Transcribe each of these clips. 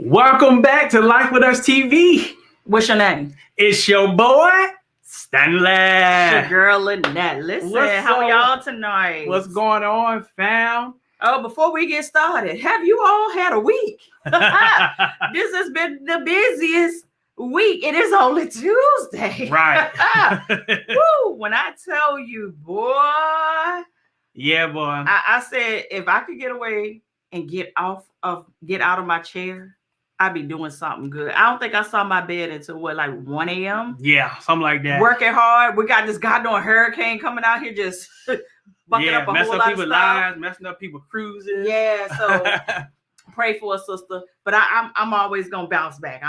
Welcome back to Life With Us TV. What's your name? It's your boy, Stanley. It's your girl, Lynette. Listen, how are y'all tonight? What's going on, fam? Oh, before we get started, have you all had a week? This has been the busiest week. It is only Tuesday. Right. Woo, when I tell you, boy. Yeah, boy. I said, if I could get away and get out of my chair, I'd be doing something good. I don't think I saw my bed until 1 a.m. Yeah, something like that. Working hard. We got this goddamn hurricane coming out here, just bucking up a whole lot of stuff. Lives, messing up people's cruises. Yeah, so pray for us, sister. But I'm always gonna bounce back.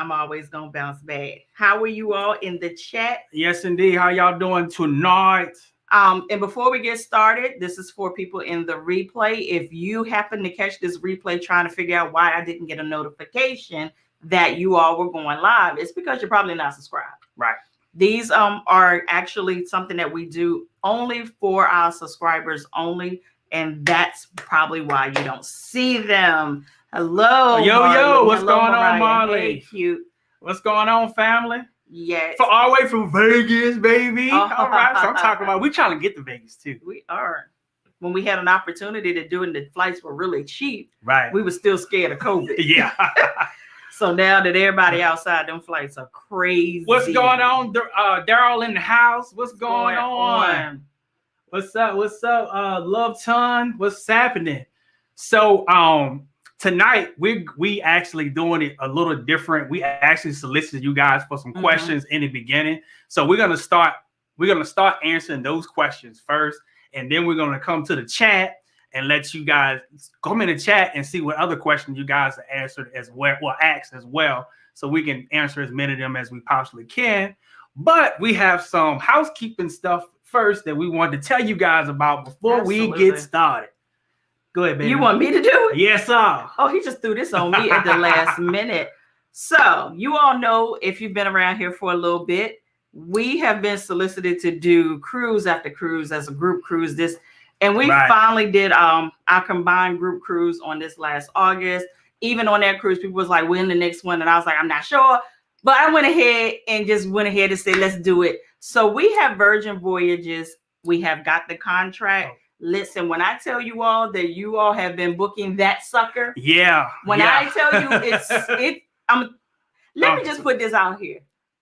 How are you all in the chat? Yes, indeed. How y'all doing tonight? And before we get started, this is for people in the replay. If you happen to catch this replay trying to figure out why I didn't get a notification that you all were going live, it's because you're probably not subscribed. Right. These are actually something that we do only for our subscribers only, and that's probably why you don't see them. Hello, yo, what's going on, Marley? Hey, cute. What's going on, family? Yes. So all the way from Vegas, baby. All right. So I'm talking about, we're trying to get to Vegas too. We are. When we had an opportunity to do it and the flights were really cheap, right? We were still scared of COVID. Yeah. So now that everybody outside, them flights are crazy. What's going on? Daryl in the house. What's going on? What's up? Love Ton. What's happening? So tonight we actually doing it a little different. We actually solicited you guys for some questions in the beginning. So we're gonna start answering those questions first, and then we're gonna come to the chat and let you guys come in the chat and see what other questions you guys have answered as well, or asked as well, so we can answer as many of them as we possibly can. But we have some housekeeping stuff first that we wanted to tell you guys about before we get started. Go ahead, baby. You want me to do it? Yes, sir. Oh, he just threw this on me at the last minute. So you all know, if you've been around here for a little bit, we have been solicited to do cruise after cruise as a group cruise. And we finally did our combined group cruise on this last August. Even on that cruise, people was like, when the next one? And I was like, I'm not sure. But I went ahead and said, let's do it. So we have Virgin Voyages. We have got the contract. Listen, when I tell you all that you all have been booking that sucker. Yeah. I tell you let me just put this out here.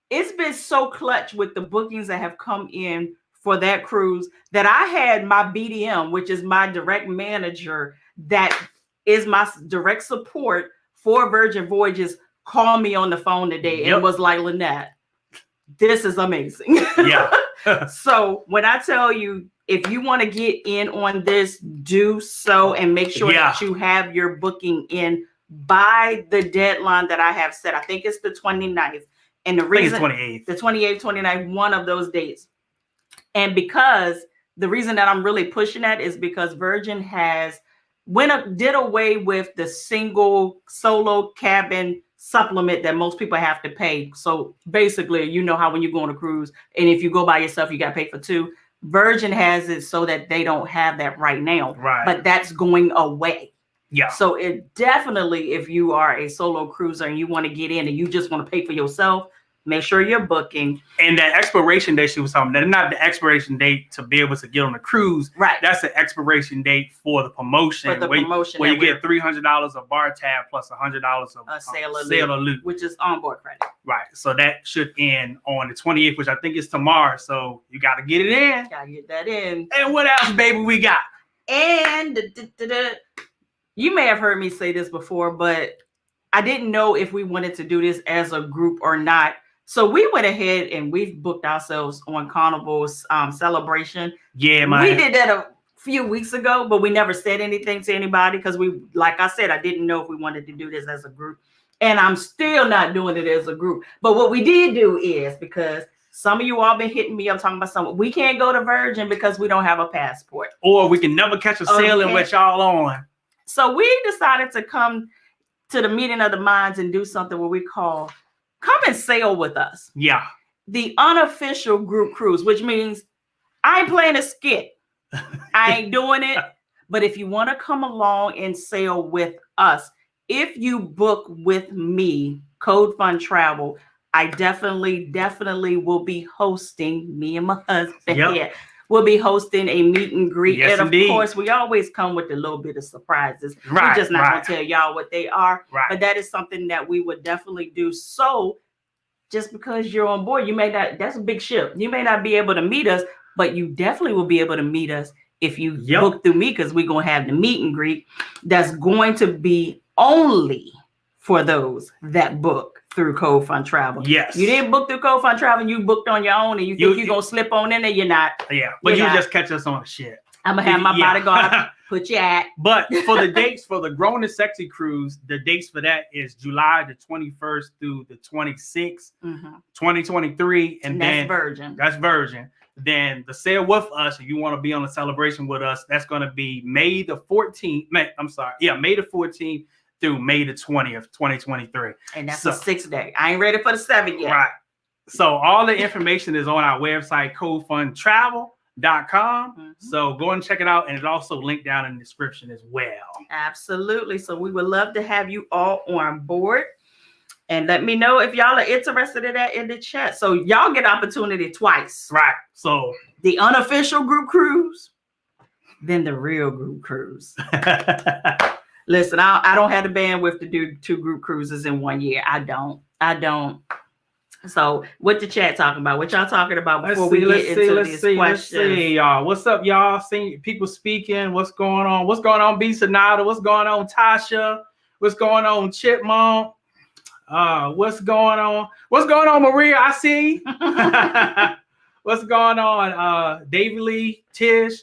It's been so clutch with the bookings that have come in for that cruise that I had my BDM, which is my direct manager, that is my direct support for Virgin Voyages, call me on the phone today and was like, Lynette, this is amazing. Yeah. So when I tell you, if you want to get in on this, do so and make sure that you have your booking in by the deadline that I have set. I think it's the 29th. And the reason, 28th. The 28th, 29th, one of those dates. And because the reason that I'm really pushing that is because Virgin did away with the single solo cabin supplement that most people have to pay. So basically, you know how when you go on a cruise and if you go by yourself, you got to pay for two. Virgin has it so that they don't have that right now. Right. But that's going away. Yeah. So it definitely, if you are a solo cruiser and you want to get in and you just want to pay for yourself, make sure you're booking. And that expiration date she was talking about, not the expiration date to be able to get on a cruise. Right. That's the expiration date for the promotion. For the promotion. Where you get $300 of bar tab plus $100 of sailor loot. Which is onboard credit. Right. So that should end on the 28th, which I think is tomorrow. So you got to get it in. Got to get that in. And what else, baby, we got? And you may have heard me say this before, but I didn't know if we wanted to do this as a group or not. So we went ahead and we've booked ourselves on Carnival's celebration. Yeah, man. We did that a few weeks ago, but we never said anything to anybody because like I said, I didn't know if we wanted to do this as a group. And I'm still not doing it as a group. But what we did do is, because some of you all been hitting me up talking about something, we can't go to Virgin because we don't have a passport. Or we can never catch a sailing with y'all on. So we decided to come to the meeting of the minds and do something what we call come and sail with us. Yeah. The unofficial group cruise, which means I ain't playing a skit. I ain't doing it. But if you want to come along and sail with us, if you book with me, Code Fund Travel, I definitely will be hosting, me and my husband here, will be hosting a meet and greet. Yes, and of indeed. course, we always come with a little bit of surprises. Right, We're just not going to tell y'all what they are. Right. But that is something that we would definitely do. So just because you're on board, you may not, that's a big ship. You may not be able to meet us, but you definitely will be able to meet us if you book through me, because we're going to have the meet and greet that's going to be only for those that book through Code Fund Travel. Yes. You didn't book through Code Fund Travel, you booked on your own, and you think you're going to slip on in there, you're not. Yeah, but you just catch us on the shit. I'm going to have my bodyguard put you at. But for the dates for the Grown and Sexy Cruise, the dates for that is July the 21st through the 26th, 2023. And then that's Virgin. Then the Sail With Us, if you want to be on a celebration with us, that's going to be May the 14th. May the 14th through May the 20th, 2023. And that's a 6-day. I ain't ready for the 7 yet. Right. So all the information is on our website, codefundtravel.com. So go and check it out. And it's also linked down in the description as well. Absolutely. So we would love to have you all on board. And let me know if y'all are interested in that in the chat. So y'all get opportunity twice. Right. So the unofficial group cruise, then the real group cruise. Listen, I don't have the bandwidth to do 2 group cruises in 1 year. I don't. So what the chat talking about? What y'all talking about before we get into these questions? Let's see, y'all. What's up, y'all? Seeing people speaking. What's going on? What's going on, B. Sonata? What's going on, Tasha? What's going on, Chipmunk? What's going on? What's going on, Maria? I see. What's going on, David Lee, Tish?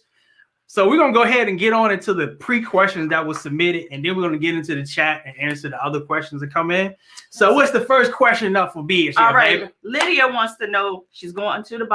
So we're going to go ahead and get on into the pre-questions that was submitted, and then we're going to get into the chat and answer the other questions that come in. So what's the first question up for B? All right. Baby? Lydia wants to know, she's going to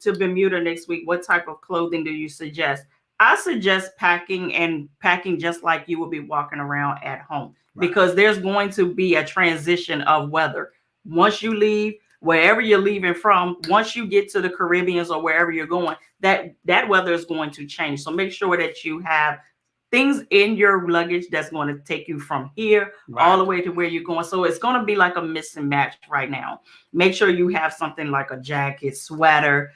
Bermuda next week. What type of clothing do you suggest? I suggest packing just like you will be walking around at home, because there's going to be a transition of weather. Once you leave, wherever you're leaving from, once you get to the Caribbeans or wherever you're going, that weather is going to change. So make sure that you have things in your luggage that's going to take you from here all the way to where you're going. So it's going to be like a mix and match right now. Make sure you have something like a jacket, sweater,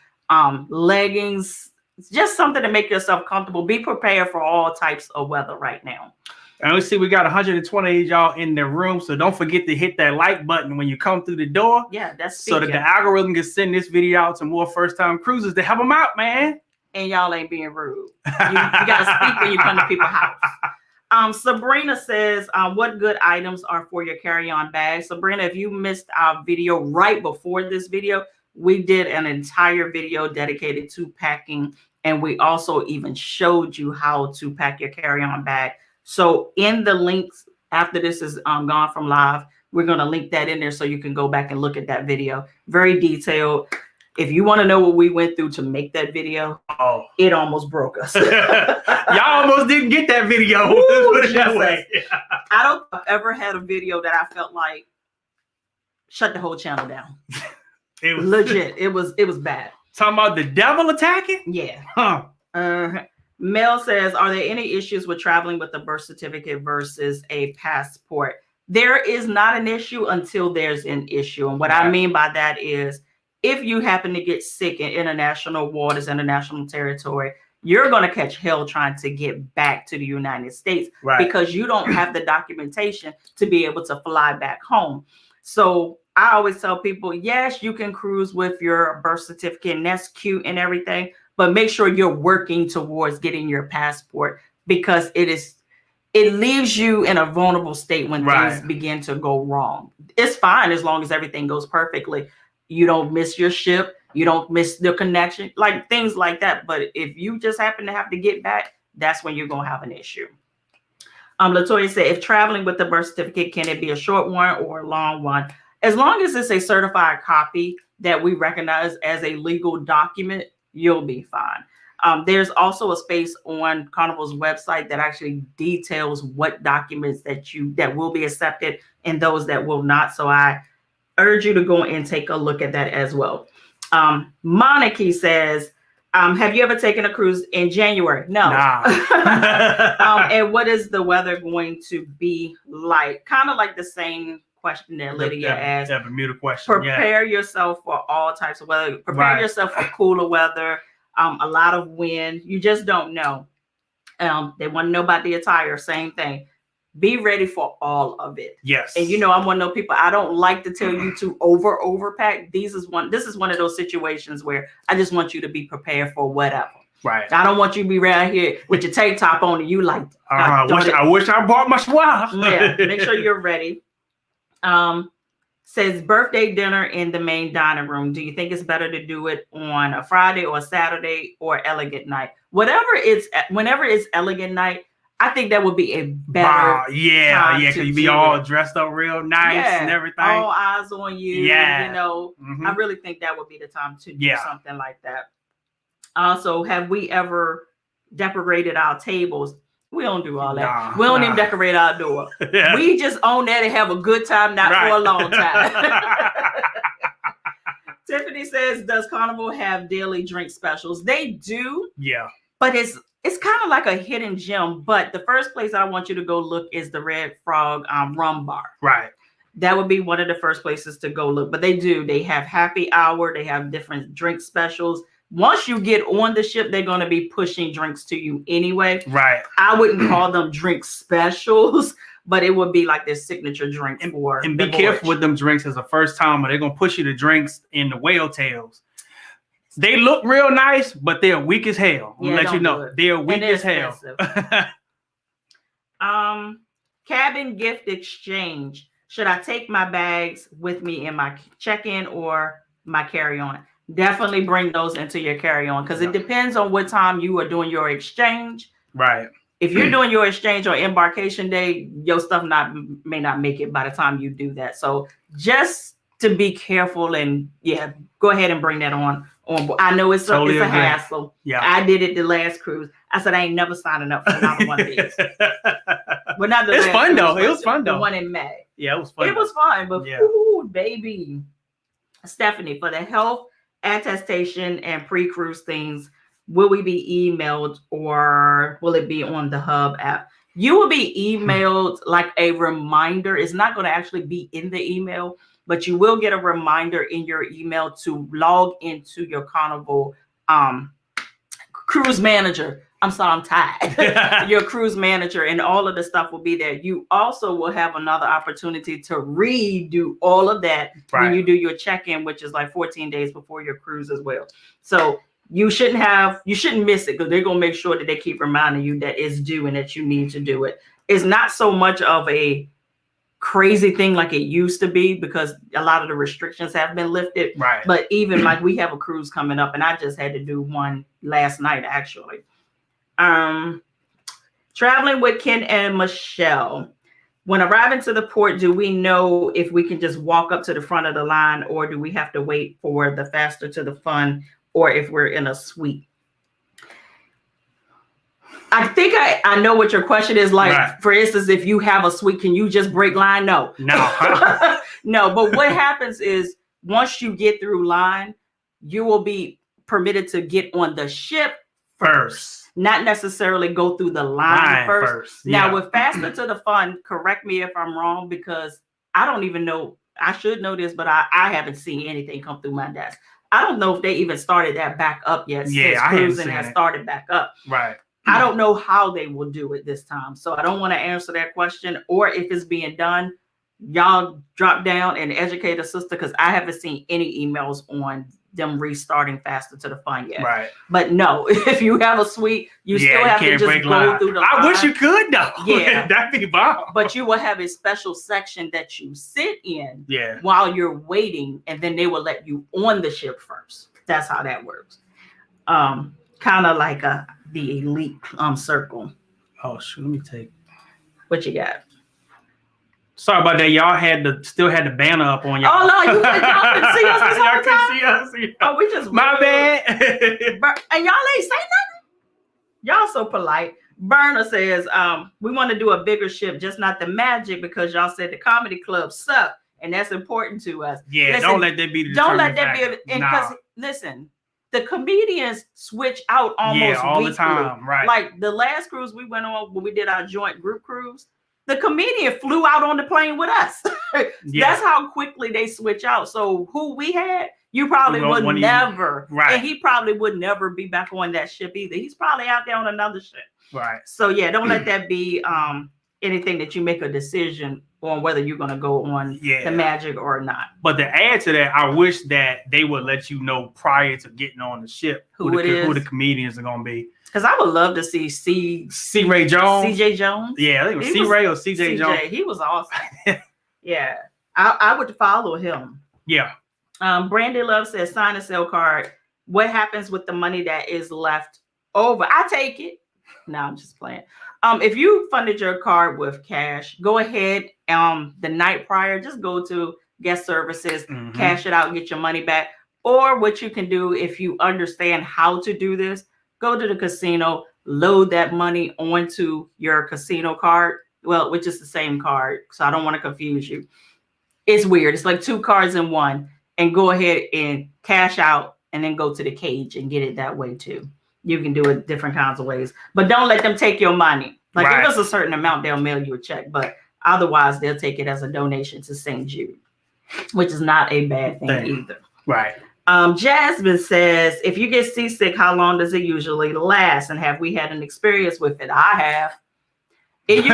leggings, just something to make yourself comfortable. Be prepared for all types of weather right now. And we see we got 120 of y'all in the room, so don't forget to hit that like button when you come through the door. Yeah, that's so that the algorithm can send this video out to more first-time cruisers to help them out, man. And y'all ain't being rude. You got to speak when you come to people's house. Sabrina says, what good items are for your carry-on bag? Sabrina, if you missed our video right before this video, we did an entire video dedicated to packing, and we also even showed you how to pack your carry-on bag. So in the links after this is gone from live, we're going to link that in there so you can go back and look at that video. Very detailed. If you want to know what we went through to make that video, it almost broke us. Y'all almost didn't get that video. Put it that way. I don't think I've ever had a video that I felt like shut the whole channel down. It was legit. It was bad. Talking about the devil attacking? Yeah. Mel says, are there any issues with traveling with a birth certificate versus a passport? There is not an issue until there's an issue. And what I mean by that is, if you happen to get sick in international waters, international territory, you're going to catch hell trying to get back to the United States because you don't have the documentation to be able to fly back home. So I always tell people, yes, you can cruise with your birth certificate, and that's cute and everything, but make sure you're working towards getting your passport, because it leaves you in a vulnerable state when things begin to go wrong. It's fine as long as everything goes perfectly. You don't miss your ship. You don't miss the connection, like things like that. But if you just happen to have to get back, that's when you're going to have an issue. Latoya said, if traveling with the birth certificate, can it be a short one or a long one? As long as it's a certified copy that we recognize as a legal document, you'll be fine. There's also a space on Carnival's website that actually details what documents that will be accepted and those that will not. So I urge you to go and take a look at that as well. Monarchy says, Have you ever taken a cruise in January? No. Nah. And what is the weather going to be like? Kind of like the same question that Lydia asked. That Bermuda question. Prepare yourself for all types of weather. Prepare yourself for cooler weather, a lot of wind. You just don't know. They want to know about the attire. Same thing. Be ready for all of it. Yes. And I'm one of those people. I don't like to tell you to overpack. This is one of those situations where I just want you to be prepared for whatever. Right. I don't want you to be around here with your tank top on and you like. I wish I bought my swag. Yeah. Make sure you're ready. Says birthday dinner in the main dining room. Do you think it's better to do it on a Friday or a Saturday or elegant night? Whenever it's elegant night, I think that would be a better because you be all dressed up real nice and everything. All eyes on you. Yeah. I really think that would be the time to do something like that. Also, have we ever decorated our tables? We don't do all that. We don't even decorate our door. Yeah. We just own that and have a good time, not for a long time. Tiffany says, does Carnival have daily drink specials? They do. Yeah. But it's kind of like a hidden gem. But the first place I want you to go look is the Red Frog Rum Bar. Right. That would be one of the first places to go look. But they have happy hour. They have different drink specials. Once you get on the ship, they're going to be pushing drinks to you anyway. Right. I wouldn't call them drink specials, but it would be like their signature drink And be careful with them drinks as a first timer. They're going to push you to drinks in the whale tails. They look real nice, but they're weak as hell. I'm going to let you know. They're weak as hell. Cabin gift exchange. Should I take my bags with me in my check-in or my carry-on? Definitely bring those into your carry-on because it depends on what time you are doing your exchange. Right. If you're doing your exchange on embarkation day, your stuff may not make it by the time you do that. So just to be careful and go ahead and bring that on board. I know it's a hassle. Yeah. I did it the last cruise. I said I ain't never signing up for another one of these. But not the last fun though. It was fun though. The one in May. Yeah, it was fun. It was fun, but ooh, baby. Stephanie, for the health attestation and pre-cruise things, will we be emailed or will it be on the Hub app? You will be emailed like a reminder. It's not going to actually be in the email, but you will get a reminder in your email to log into your Carnival cruise manager. I'm sorry, I'm tired. Your cruise manager and all of the stuff will be there. You also will have another opportunity to redo all of that when you do your check-in, which is like 14 days before your cruise as well. So you shouldn't miss it because they're going to make sure that they keep reminding you that it's due and that you need to do it. It's not so much of a crazy thing like it used to be because a lot of the restrictions have been lifted. Right. But even like we have a cruise coming up and I just had to do one last night actually. Traveling with Ken and Michelle. When arriving to the port, do we know if we can just walk up to the front of the line or do we have to wait for the faster to the fun or if we're in a suite? I think I know what your question is like. Right. For instance, if you have a suite, can you just break line? No. No, but what happens is once you get through line, you will be permitted to get on the ship first. Not necessarily go through the line first. Now, with faster to the fun, correct me if I'm wrong, because I don't even know. I should know this, but I haven't seen anything come through my desk. I don't know if they even started that back up yet. Since cruising has started back up. Right. I don't know how they will do it this time. So I don't want to answer that question. Or if it's being done, y'all drop down and educate a sister because I haven't seen any emails on them restarting faster to the fun yet. Right. But no, if you have a suite, you still have to just go through the line. I wish you could though. Yeah. That'd be bomb. But you will have a special section that you sit in while you're waiting, and then they will let you on the ship first. That's how that works. Kind of like the elite circle. Oh shoot, let me take what you got. Sorry about that. Y'all still had the banner up on y'all. Oh no, y'all couldn't see us this whole time. Y'all see us. Oh, we just my bad. And y'all ain't say nothing. Y'all so polite. Berna says, we want to do a bigger ship, just not the Magic, because y'all said the comedy clubs suck, and that's important to us. Yeah, listen, don't let that be the Don't let that factor. Be. Because listen, the comedians switch out almost all weekly. the time, right? Like the last cruise we went on when we did our joint group cruise, the comedian flew out on the plane with us. That's how quickly they switch out. So who we had, you probably would never, right? And he probably would never be back on that ship either. He's probably out there on another ship, right? So yeah, don't let that be anything that you make a decision on whether you're going to go on the Magic or not. But to add to that, I wish that they would let you know prior to getting on the ship who the comedians are going to be. Because I would love to see C.J. Jones. Yeah, I think it was C-Ray or C.J. Jones. He was awesome. Yeah, I would follow him. Yeah. Brandy Love says, sign a sale card. What happens with the money that is left over? I take it. No, I'm just playing. If you funded your card with cash, go ahead. The night prior, just go to guest services, cash it out, and get your money back. Or what you can do, if you understand how to do this, go to the casino, load that money onto your casino card. Well, which is the same card, so I don't want to confuse you. It's weird. It's like 2 cards in one, and go ahead and cash out, and then go to the cage and get it that way too. You can do it different kinds of ways, but don't let them take your money. Like if it's a certain amount, they'll mail you a check, but otherwise they'll take it as a donation to St. Jude, which is not a bad thing either. Right. Jasmine says, if you get seasick, how long does it usually last? And have we had an experience with it? I have. It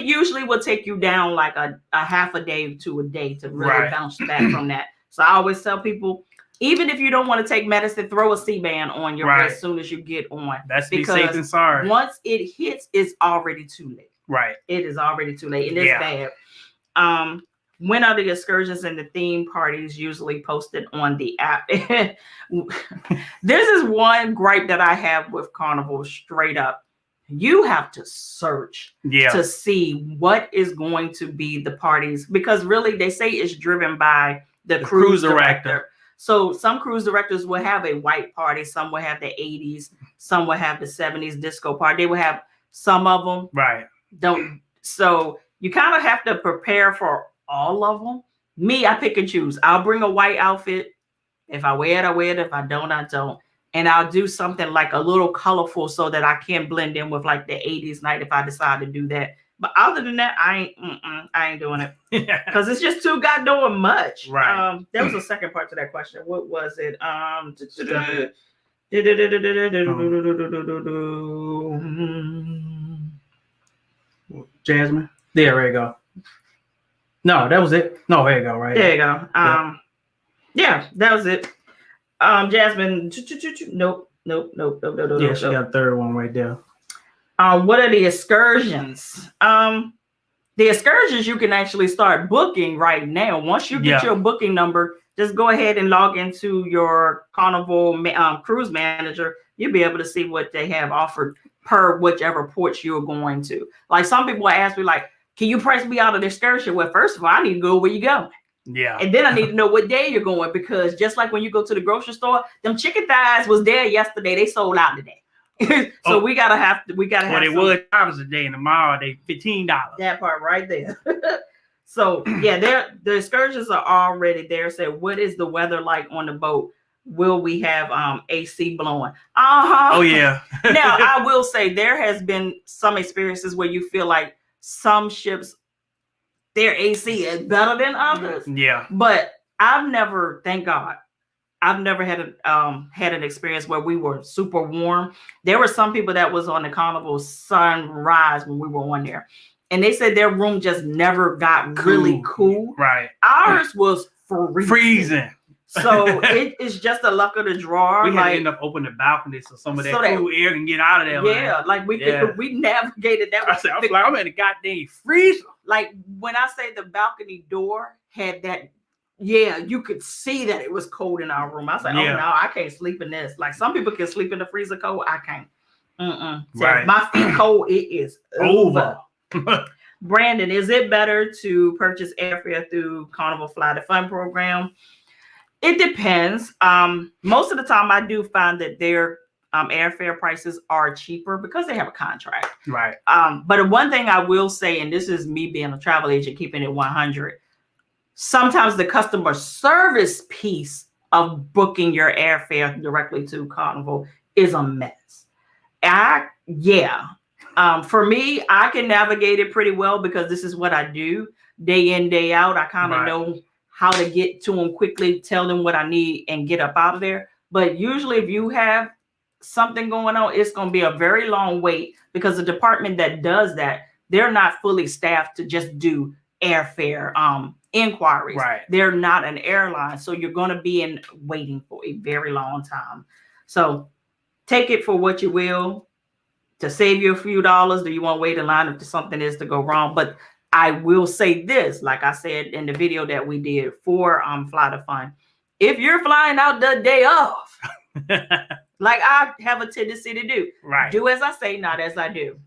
usually will take you down like a half a day to a day to really bounce back from that. So I always tell people, even if you don't want to take medicine, throw a C-band on your as soon as you get on. That's be safe than sorry. Once it hits, it's already too late. Right. It is already too late, and it's bad. When are the excursions and the theme parties usually posted on the app? This is one gripe that I have with Carnival straight up. You have to search to see what is going to be the parties, because really they say it's driven by the cruise director. So some cruise directors will have a white party, some will have the 80s, some will have the 70s disco party. They will have some of them. Right. So you kind of have to prepare for all of them. Me, I pick and choose. I'll bring a white outfit. If I wear it, I wear it. If I don't, I don't. And I'll do something like a little colorful so that I can blend in with like the 80s night if I decide to do that. But other than that, I ain't doing it because it's just too goddamn much. Right. There was a second part to that question. What was it? Jasmine. There you go. No, that was it. No, there you go. Right. There you go. Yeah, that was it. Jasmine. Nope. Yeah, she got a third one right there. What are the excursions? The excursions you can actually start booking right now. Once you get your booking number, just go ahead and log into your Carnival cruise manager. You'll be able to see what they have offered per whichever port you're going to. Like some people ask me, like, can you price me out of the excursion? Well, first of all, I need to go where you're going. Yeah. And then I need to know what day you're going, because just like when you go to the grocery store, them chicken thighs was there yesterday. They sold out today. So we gotta have. Well, they was $5 a day, and tomorrow they $15. That part right there. So yeah, the excursions are already there. So what is the weather like on the boat? Will we have AC blowing? Oh yeah. Now I will say there has been some experiences where you feel like some ships, their AC is better than others. Yeah. But I've never, thank God, I've never had an experience where we were super warm. There were some people that was on the Carnival Sunrise when we were on there, and they said their room just never got really cool. Right. Ours was freezing. So it's just a luck of the draw. We had to end up opening the balcony so some of that cool air can get out of there. Yeah, like we navigated that. I said, I'm in the goddamn freezer. Like when I say the balcony door had that. Yeah, you could see that it was cold in our room. I was like, oh no, I can't sleep in this. Like some people can sleep in the freezer cold. I can't. Right. My feet cold. It is over. Brandon, is it better to purchase airfare through Carnival Fly to Fun program? It depends. Most of the time I do find that their airfare prices are cheaper because they have a contract. Right. But one thing I will say, and this is me being a travel agent, keeping it 100, sometimes the customer service piece of booking your airfare directly to Carnival is a mess. For me, I can navigate it pretty well because this is what I do day in, day out. I kind of know how to get to them quickly, tell them what I need, and get up out of there. But usually if you have something going on, it's going to be a very long wait because the department that does that, they're not fully staffed to just do airfare inquiries. Right. They're not an airline. So you're going to be waiting for a very long time. So take it for what you will. To save you a few dollars, do you want to wait in line if something is to go wrong? But I will say this, like I said in the video that we did for Fly to Fun, if you're flying out the day of, like I have a tendency to do, do as I say, not as I do.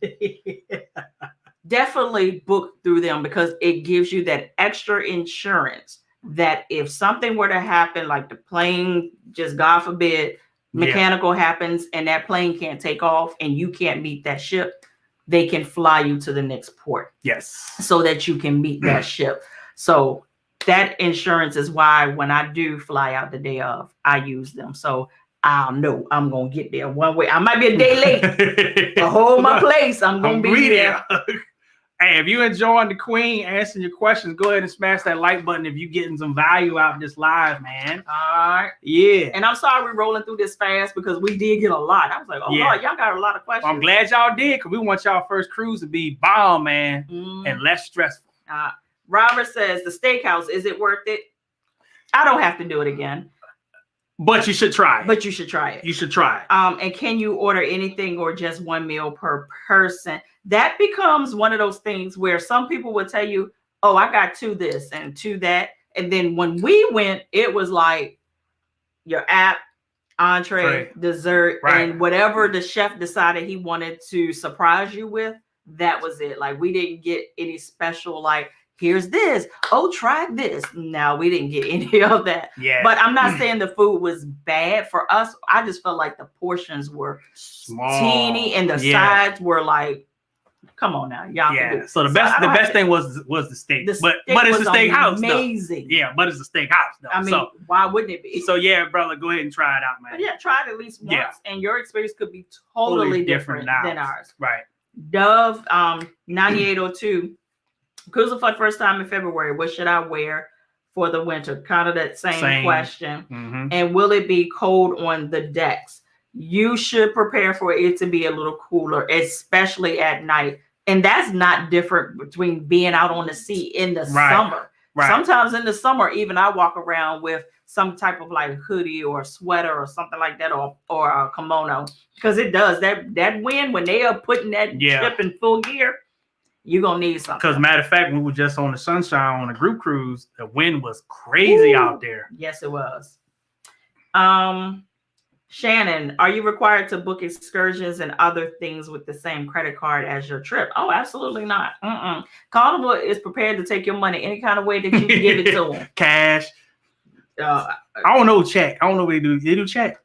Definitely book through them because it gives you that extra insurance that if something were to happen, like the plane, just God forbid, mechanical happens and that plane can't take off and you can't meet that ship, they can fly you to the next port. Yes. So that you can meet that ship. So that insurance is why when I do fly out the day of, I use them. So I'll know I'm going to get there one way. I might be a day late. To hold my place, I'm going to be there. Hey, if you're enjoying the Queen answering your questions, go ahead and smash that like button if you're getting some value out of this live, man. All right. Yeah. And I'm sorry we're rolling through this fast because we did get a lot. I was like, oh, Lord, y'all got a lot of questions. Well, I'm glad y'all did because we want y'all first cruise to be bomb, man, and less stressful. Robert says, the steakhouse, is it worth it? I don't have to do it again. But you should try it. But you should try it. You should try it. And can you order anything or just one meal per person? That becomes one of those things where some people will tell you, oh, I got 2 this and 2 that. And then when we went, it was like your app, entree, dessert, and whatever the chef decided he wanted to surprise you with, that was it. Like we didn't get any special, like, here's this. Oh, try this. No, we didn't get any of that. Yeah. But I'm not saying the food was bad for us. I just felt like the portions were small, teeny, and the sides were like, come on now, y'all. Yeah. So the best thing was the steak. But it's a steakhouse. Amazing. Though. Yeah, but it's a steakhouse though. I mean, why wouldn't it be? So yeah, brother, go ahead and try it out, man. But yeah, try it at least once, and your experience could be totally different than ours. Right. Dove 9802. Cruising for the first time in February. What should I wear for the winter? Kind of that same question. And will it be cold on the decks? You should prepare for it to be a little cooler, especially at night. And that's not different between being out on the sea in the summer. Sometimes in the summer, even I walk around with some type of like hoodie or sweater or something like that, or a kimono, because it does that wind when they are putting that ship in full gear. You're going to need something. Because matter of fact, we were just on the Sunshine on a group cruise. The wind was crazy out there. Yes, it was. Shannon, are you required to book excursions and other things with the same credit card as your trip? Oh, absolutely not. Carnival is prepared to take your money any kind of way that you can give it to them. Cash. I don't know check. I don't know what they do. They do check.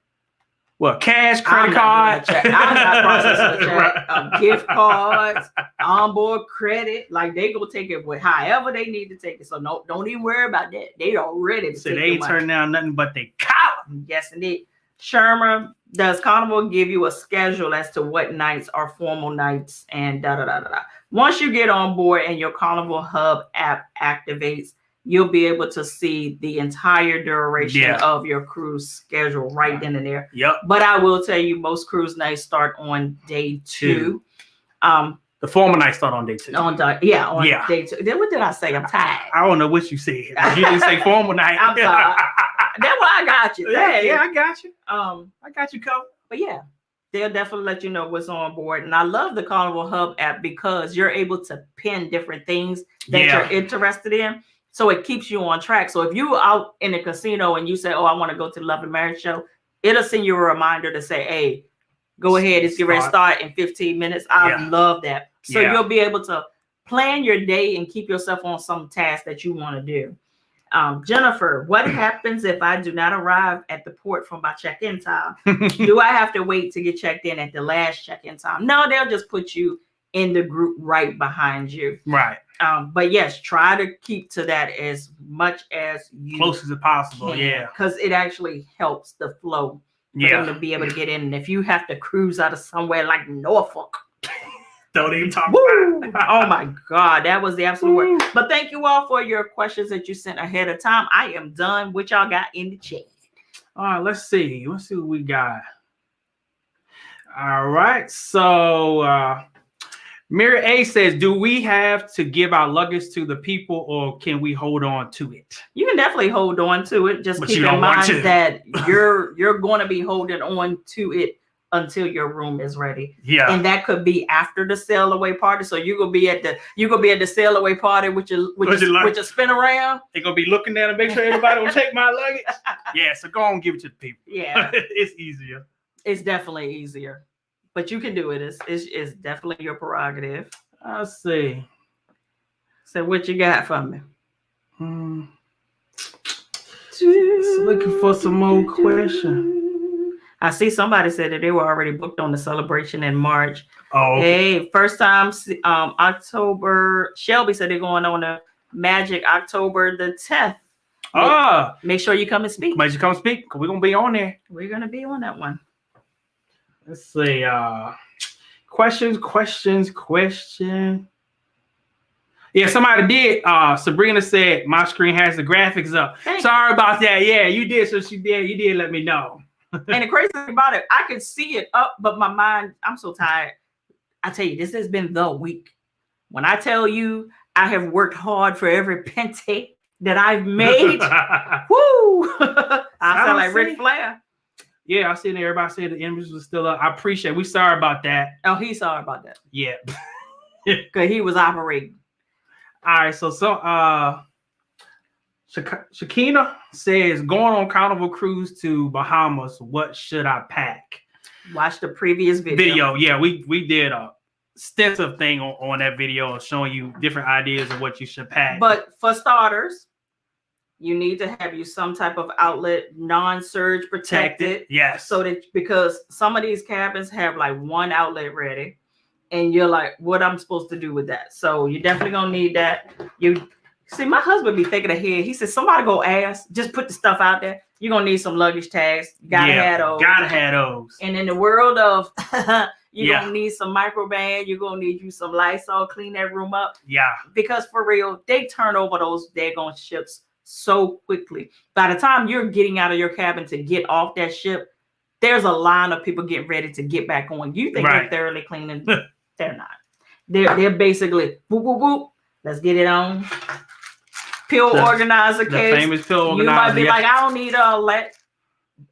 Well, cash, credit card. I'm not processing a check. Gift cards, onboard credit. Like they go take it with however they need to take it. So no, don't even worry about that. They are ready to take it. They ain't turning down nothing but they collar. Yes, indeed. Shermer, does Carnival give you a schedule as to what nights are formal nights and da-da-da-da-da? Once you get on board and your Carnival Hub app activates, you'll be able to see the entire duration of your cruise schedule right then and there. Yep. But I will tell you, most cruise nights start on day 2. The formal nights start on day 2. Day 2. Then what did I say? I'm tired. I don't know what you said. You didn't say formal night. I'm sorry. That's why I got you. Yeah, I got you. I got you covered. But yeah, they'll definitely let you know what's on board. And I love the Carnival Hub app because you're able to pin different things that you're interested in. So it keeps you on track. So if you're out in a casino and you say, oh, I want to go to the Love and Marriage show, it'll send you a reminder to say, hey, go ahead. It's ready to start in 15 minutes. I love that. So you'll be able to plan your day and keep yourself on some task that you want to do. Jennifer, what happens if I do not arrive at the port for my check-in time? Do I have to wait to get checked in at the last check-in time? No, they'll just put you in the group right behind you. Right. But yes, try to keep to that as much as you close as possible. can, Yeah, because it actually helps the flow for them to be able to get in. And if you have to cruise out of somewhere like Norfolk, don't even talk woo! about it. Oh my God, that was the absolute worst. But thank you all for your questions that you sent ahead of time. I am done. What y'all got in the chat? All right, let's see. Let's see what we got. All right, so Mirror A says, do we have to give our luggage to the people, or can we hold on to it? You can definitely hold on to it. Just keep in mind that you're going to be holding on to it until your room is ready. Yeah, and that could be after the sail away party. So you're gonna be at the sail away party with your spin around. They're gonna be looking down and make sure everybody will take my luggage. Yeah, so go on and give it to the people. Yeah, it's easier. It's definitely easier, but you can do it. It's definitely your prerogative. I'll see. So what you got for me? Just looking for some more questions. I see somebody said that they were already booked on the celebration in March. Oh, okay. Hey, first time October. Shelby said they're going on a Magic October the 10th. Make sure you come and speak. Make sure you come speak, because we're going to be on there. We're going to be on that one. Let's see. Questions. Yeah, somebody did. Sabrina said my screen has the graphics up. Sorry about that. Yeah, you did. So she did. You did let me know. And the crazy thing about it, I could see it up, but my mind, I'm so tired. I tell you, this has been the week. When I tell you I have worked hard for every penny that I've made, woo! I sound like Ric Flair. Yeah, I seen everybody say the images was still up. I appreciate it. We sorry about that. Oh, he's sorry about that. Yeah. Because he was operating. All right, so Shakina says, going on Carnival cruise to Bahamas, what should I pack? Watch the previous video. Yeah, we did a extensive thing on that video showing you different ideas of what you should pack. But for starters, you need to have you some type of outlet, non-surge protected. Yes. So that, because some of these cabins have like one outlet ready, and you're like, what I'm supposed to do with that? So you're definitely gonna need that. You see, my husband be thinking ahead. He says, somebody go ask, just put the stuff out there. You're gonna need some luggage tags. Gotta have those. And in the world of you're gonna need some microban, you're gonna need you some Lysol, clean that room up. Yeah. Because for real, they turn over those daggone ships so quickly. By the time you're getting out of your cabin to get off that ship, there's a line of people getting ready to get back on. You think they're thoroughly cleaning? They're not. They're basically whoop whoop whoop. Let's get it on. Pill organizer case. The famous pill organizer. You might be like, I don't need all that,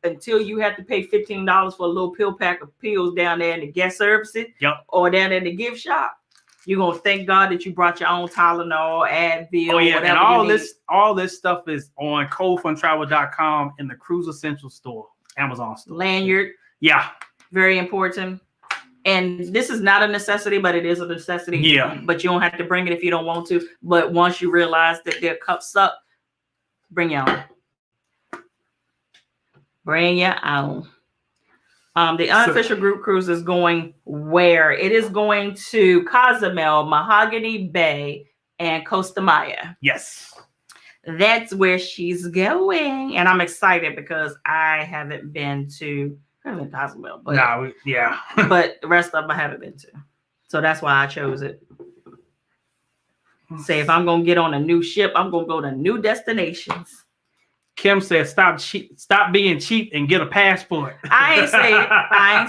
until you have to pay $15 for a little pill pack of pills down there in the guest services. Yep. Or down there in the gift shop. You're gonna thank God that you brought your own Tylenol, Advil. Oh yeah, and all this stuff is on coldfuntravel.com in the Cruise Essentials store, Amazon store. Lanyard. Yeah. Very important. And this is not a necessity, but it is a necessity. Yeah. But you don't have to bring it if you don't want to. But once you realize that their cups up, bring your own. Bring your own. The unofficial group cruise is going where? It is going to Cozumel, Mahogany Bay, and Costa Maya. Yes. That's where she's going. And I'm excited because I haven't been to Cozumel. But, but the rest of them I haven't been to. So that's why I chose it. Say if I'm going to get on a new ship, I'm going to go to new destinations. Kim said, stop being cheap and get a passport. I ain't say it. I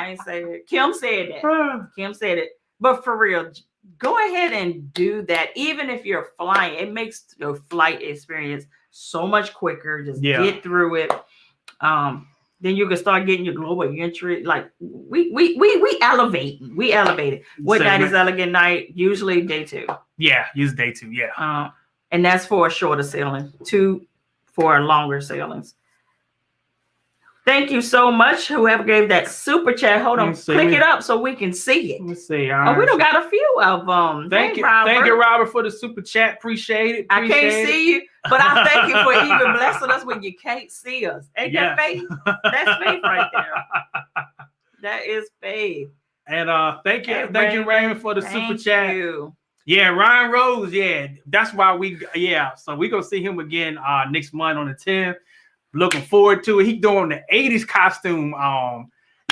ain't say it. Kim said that. Kim said it. But for real, go ahead and do that. Even if you're flying, it makes your flight experience so much quicker. Just get through it. Then you can start getting your global entry. Like we elevate. We elevate it. What night is elegant night? Usually day 2. Yeah, use day 2. Yeah. And that's for a shorter sailing, 2 for longer sailings. Thank you so much, whoever gave that super chat. Hold on, click it up so we can see it. Let's see. Oh, we don't got a few of them. Thank you, Robert. Thank you, Robert, for the super chat. Appreciate it. I can't see you, but I thank you for even blessing us when you can't see us. Ain't that faith? That's faith right there. That is faith. And thank you, Raymond, for the super chat. Yeah, Ryan Rose. Yeah, that's why so we gonna see him again next month on the 10th. Looking forward to it. He doing the 80s costume.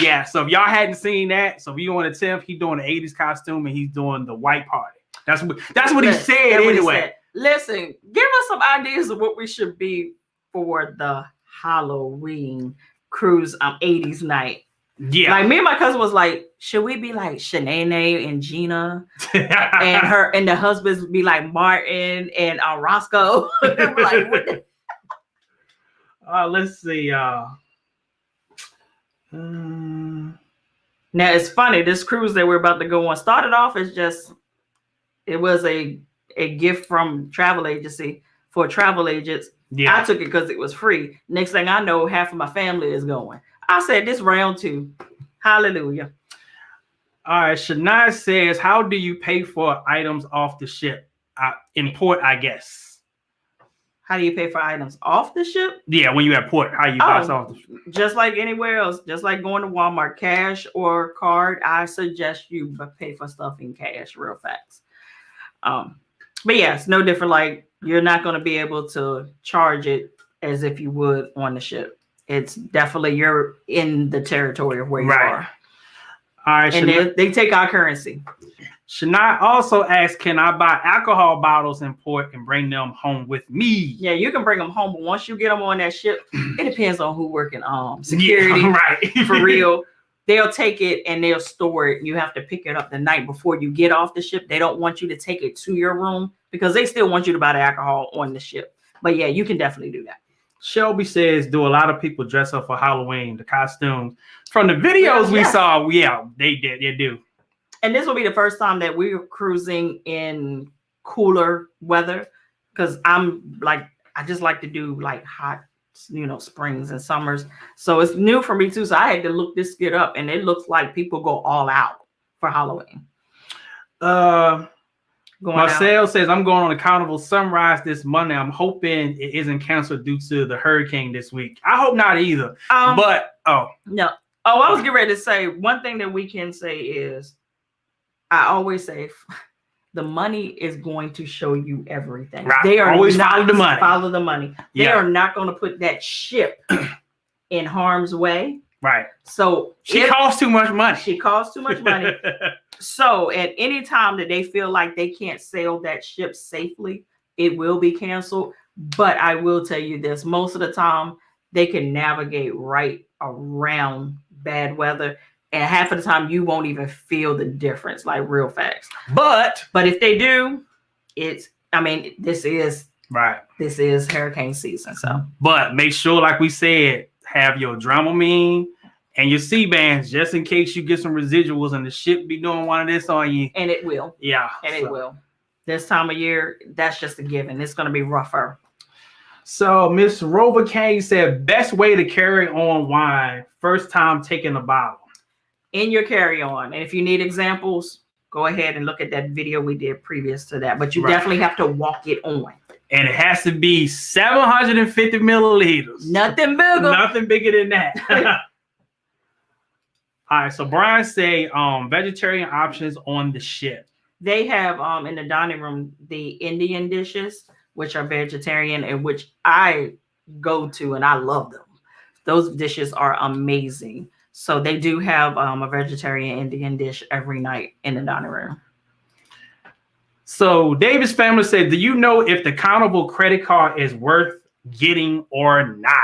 Yeah, so if y'all hadn't seen that, so if you on the 10th, he doing the 80s costume and he's doing the white party. That's what he said anyway. Listen, give us some ideas of what we should be for the Halloween cruise 80s night. Yeah. Like me and my cousin was like, should we be like Shanae and Gina and the husbands be like Martin and Roscoe? Like, what the- let's see. Now it's funny, this cruise that we're about to go on started off as it was a gift from travel agency for travel agents. Yeah. I took it because it was free. Next thing I know, half of my family is going. I said this round 2. Hallelujah. All right. Shania says, how do you pay for items off the ship? In port, I guess. How do you pay for items off the ship? Yeah, when you're at port, how you buy off the ship? Just like anywhere else, just like going to Walmart, cash or card, I suggest you pay for stuff in cash, real facts. But yeah, it's no different. Like, you're not going to be able to charge it as if you would on the ship. It's definitely, you're in the territory of where you are. All right. And they take our currency. Shania also asked, can I buy alcohol bottles in port and bring them home with me? Yeah, you can bring them home, but once you get them on that ship, it depends on who working security. Yeah, right. For real. They'll take it and they'll store it. You have to pick it up the night before you get off the ship. They don't want you to take it to your room because they still want you to buy the alcohol on the ship. But yeah, you can definitely do that. Shelby says, do a lot of people dress up for Halloween, the costumes? From the videos we saw, yeah, they do. And this will be the first time that we're cruising in cooler weather because I just like to do like hot, springs and summers. So it's new for me too. So I had to look this skit up and it looks like people go all out for Halloween. Marcel says, I'm going on a Carnival Sunrise this Monday. I'm hoping it isn't canceled due to the hurricane this week. I hope not either. No. Oh, I was getting ready to say one thing that we can say is I always say the money is going to show you everything. Right. They are always not follow the money. Follow the money. They are not going to put that ship in harm's way. Right. So she costs too much money. She costs too much money. So at any time that they feel like they can't sail that ship safely, it will be canceled. But I will tell you this, most of the time they can navigate right around bad weather. And half of the time you won't even feel the difference, like real facts. But if they do, this is hurricane season. So but make sure, like we said, have your Dramamine and your C-bands just in case you get some residuals and the ship be doing one of this on you. And it will. Yeah. And it will. This time of year, that's just a given. It's going to be rougher. So Miss Rover Kane said, best way to carry on wine, first time taking a bottle. In your carry-on. And if you need examples, go ahead and look at that video we did previous to that. But you definitely have to walk it on. And it has to be 750 milliliters. Nothing bigger. Nothing bigger than that. All right. So Brian say vegetarian options on the ship. They have in the dining room the Indian dishes, which are vegetarian and which I go to and I love them. Those dishes are amazing. So they do have a vegetarian Indian dish every night in the dining room. So David's family said, do you know if the Carnival credit card is worth getting or not?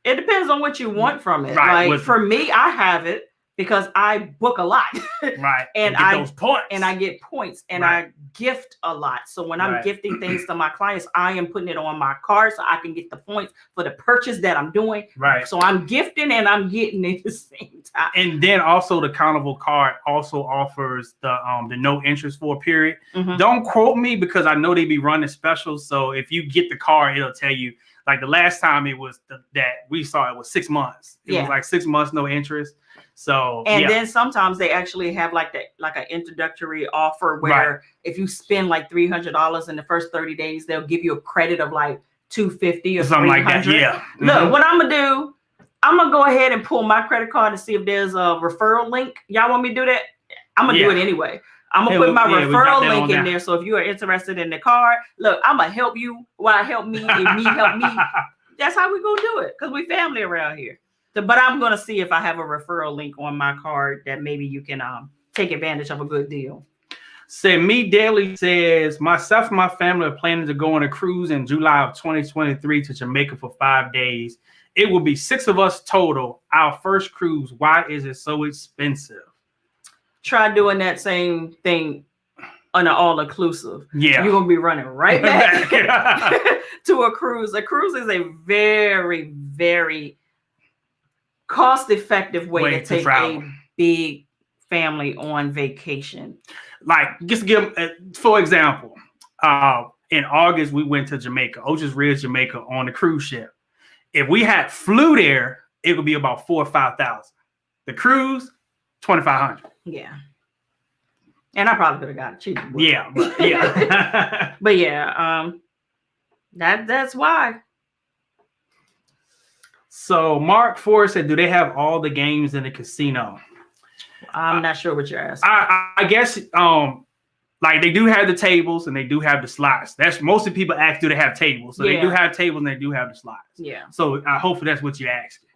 It depends on what you want from it. Right. Like for me, I have it because I book a lot. Right. And I get those points. And I get points and I gift a lot. So when I'm gifting things to my clients, I am putting it on my card so I can get the points for the purchase that I'm doing. Right. So I'm gifting and I'm getting it at the same time. And then also the Carnival card also offers the no interest for a period. Mm-hmm. Don't quote me because I know they be running specials. So if you get the card, it'll tell you. Like the last time it was that we saw it was 6 months. It was like 6 months, no interest. So and then sometimes they actually have like an introductory offer where if you spend like $300 in the first 30 days, they'll give you a credit of like $250 or something like that. Yeah. Mm-hmm. Look, what I'm gonna do, I'm gonna go ahead and pull my credit card and see if there's a referral link. Y'all want me to do that? I'm gonna do it anyway. I'm gonna put my referral link in there. So if you are interested in the card, look, I'm gonna help you while help me. If me help me, that's how we gonna do it because we family around here. But I'm gonna see if I have a referral link on my card that maybe you can take advantage of a good deal. Me Daily says, myself and my family are planning to go on a cruise in July of 2023 to Jamaica for 5 days. It will be 6 of us total. Our first cruise. Why is it so expensive? Try doing that same thing on an all-inclusive. Yeah. You're going to be running right back to a cruise. A cruise is a very, very cost-effective way to take a big family on vacation. Like, just give for example, in August we went to Jamaica, Ocean's Ridge, Jamaica, on the cruise ship. If we had flew there, it would be about $4,000 or $5,000. The cruise, $2,500. Yeah, and I probably could have got it cheaper. Yeah, but yeah, but yeah, that's why. So Mark Ford said, "Do they have all the games in the casino?" I'm not sure what you're asking. I guess like they do have the tables and they do have the slots. That's most of the people ask, do they have tables? So they do have tables and they do have the slots. Yeah. So hopefully that's what you're asking.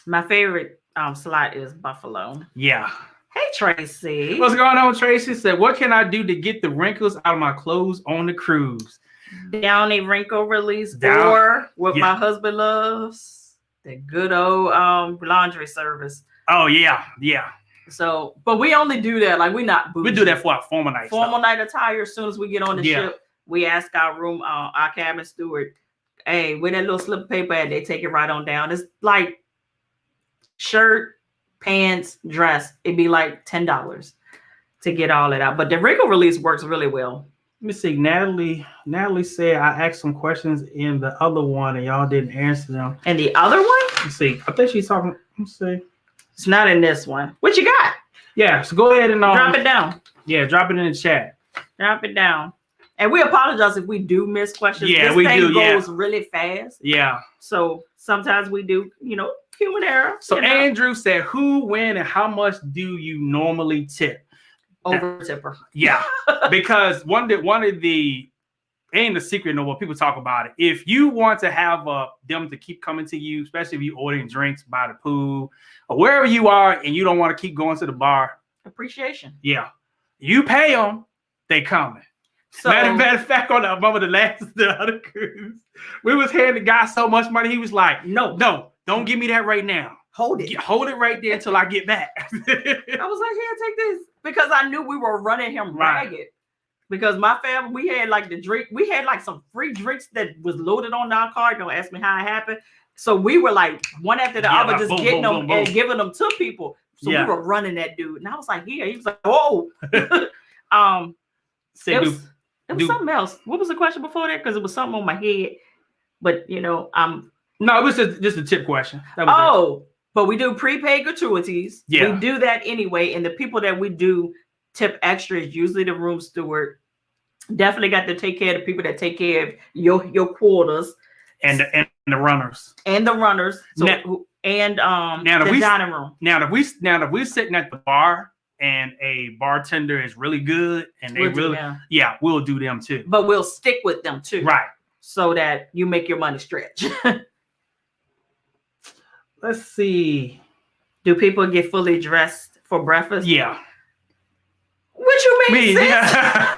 My favorite slot is Buffalo. Yeah. Hey Tracy. What's going on, Tracy? Said, what can I do to get the wrinkles out of my clothes on the cruise? Down a wrinkle release, or what my husband loves, the good old laundry service. Oh yeah, yeah. So, but we only do that, like we're not bougie. We do that for our formal night. Night attire. As soon as we get on the ship, we ask our cabin steward, "Hey, where that little slip of paper at?" They take it right on down. It's like shirt, pants, dress. It'd be like $10 to get all it out. But the wrinkle release works really well. Let me see. Natalie said I asked some questions in the other one and y'all didn't answer them. And the other one? Let's see. I think she's talking. Let's see. It's not in this one. What you got? Yeah, so go ahead and drop it down. Yeah, drop it in the chat. Drop it down. And we apologize if we do miss questions. Yeah, this thing goes really fast. Yeah. So sometimes we do, human error. So Andrew said, who, when, and how much do you normally tip? Over tipper. Yeah. Because one of the ain't the secret no more. People talk about it. If you want to have them to keep coming to you, especially if you're ordering drinks by the pool or wherever you are, and you don't want to keep going to the bar. Appreciation. Yeah, you pay them, they coming. So, matter of fact, on the other cruise, we was handing the guy so much money. He was like, "No, don't give me that right now. Hold it right there until I get back." I was like, "Here, take this," because I knew we were running him ragged. Because my family, we had like the drink, we had like some free drinks that was loaded on our card. Don't ask me how it happened. So we were like one after the other, just getting them and giving them to people. So we were running that dude, and I was like, "Here." He was like, "Whoa." It was something else. What was the question before that? Because it was something on my head, but no, it was just a tip question. That was but we do prepaid gratuities. Yeah, we do that anyway, and the people that we do tip extra is usually the room steward. Definitely got to take care of the people that take care of your quarters and the runners So the dining room. Now if we're sitting at the bar and a bartender is really good and we'll do them too. But we'll stick with them too, right? So that you make your money stretch. Let's see. Do people get fully dressed for breakfast? Yeah. What you mean? Yeah.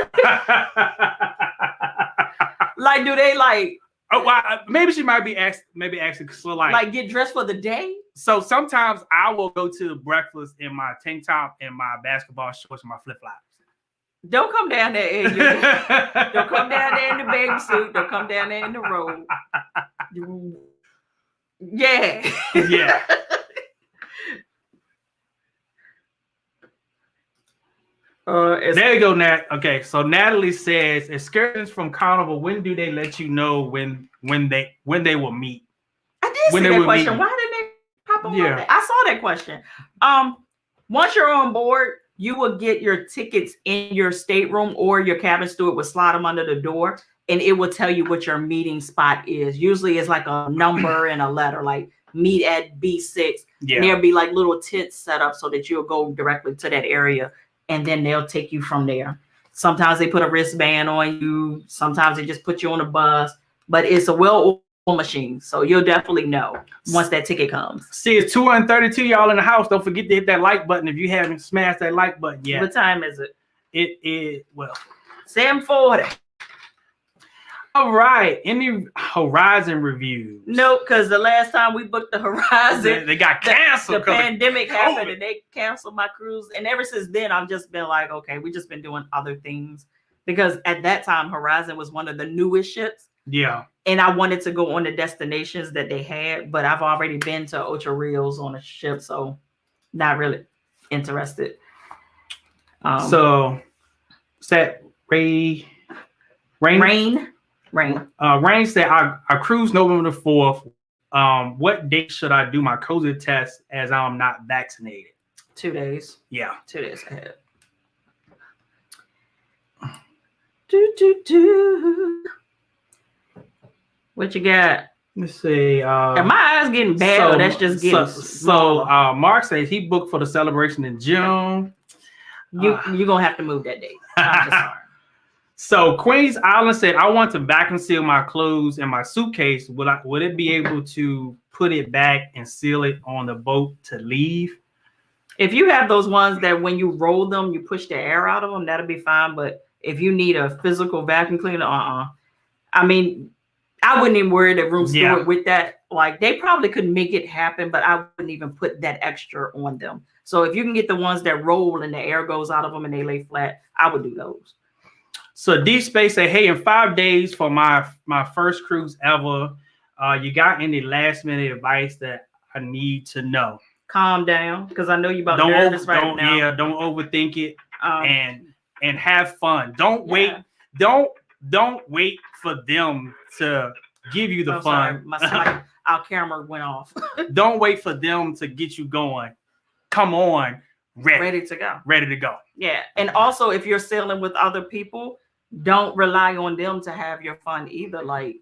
Like, do they like? Oh, well, maybe she might be asking. So like get dressed for the day. So sometimes I will go to breakfast in my tank top and my basketball shorts and my flip flops. Don't come down there don't come down there in the bathing suit. Don't come down there in the robe. Yeah. Yeah. There you go, Nat. Okay, so Natalie says, excursions from Carnival, when do they let you know when they will meet? I did see that question. Why didn't they pop on that? I saw that question. Once you're on board, you will get your tickets in your stateroom, or your cabin steward will slide them under the door, and it will tell you what your meeting spot is. Usually it's like a number and a letter, like meet at B6. Yeah. And there'll be like little tents set up so that you'll go directly to that area and then they'll take you from there. Sometimes they put a wristband on you. Sometimes they just put you on a bus, but it's a well-oiled machine. So you'll definitely know once that ticket comes. See, it's 232 y'all in the house. Don't forget to hit that like button if you haven't smashed that like button yet. What time is it? It is, well, 7:40. all right. Any Horizon reviews? Nope, because the last time we booked the Horizon, they got canceled. The pandemic happened and they canceled my cruise. And ever since then, I've just been like, okay, we just been doing other things. Because at that time, Horizon was one of the newest ships. Yeah. And I wanted to go on the destinations that they had, but I've already been to Ocho Rios on a ship, so not really interested. So, set Rain said, I cruise November the 4th. What date should I do my COVID test as I'm not vaccinated? 2 days. Yeah. 2 days ahead. What you got? Let's see. Are my eyes getting bad or that's just getting Mark says he booked for the celebration in June. You're going to have to move that date. I'm just sorry. So Queens Island said, I want to vacuum seal my clothes in my suitcase. Would it be able to put it back and seal it on the boat to leave? If you have those ones that when you roll them, you push the air out of them, that'll be fine. But if you need a physical vacuum cleaner, I mean, I wouldn't even worry the room steward with that. Like, they probably could make it happen, but I wouldn't even put that extra on them. So if you can get the ones that roll and the air goes out of them and they lay flat, I would do those. So Deep Space said, hey, in 5 days for my first cruise ever, you got any last minute advice that I need to know? Calm down, because I know you about nervous right now. Yeah, don't overthink it, and have fun. Don't wait. Don't wait for them to give you the fun. Sorry, our camera went off. Don't wait for them to get you going. Come on, ready to go. Yeah, and also if you're sailing with other people, don't rely on them to have your fun either. Like,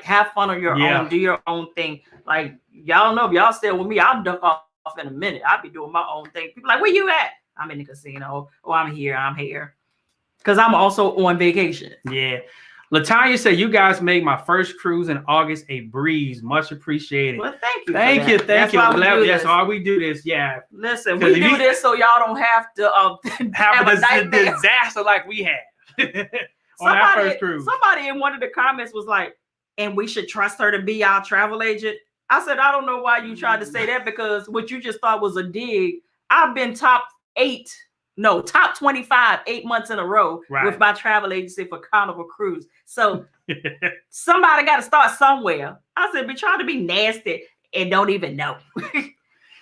have fun on your own. Do your own thing. Like, y'all know if y'all sail with me, I'll duck off in a minute. I'll be doing my own thing. People like, where you at? I'm in the casino. Oh, I'm here. Because I'm also on vacation. Yeah. Latanya said, you guys made my first cruise in August a breeze. Much appreciated. Well, thank you. Thank you. That's why we do this. Yeah. Listen, we do this so y'all don't have to have a disaster like we had. On our first cruise. Somebody in one of the comments was like, and we should trust her to be our travel agent. I said, I don't know why you tried to say that, because what you just thought was a dig. I've been top 25 8 months in a row with my travel agency for Carnival Cruise. So somebody got to start somewhere. I said, be trying to be nasty and don't even know.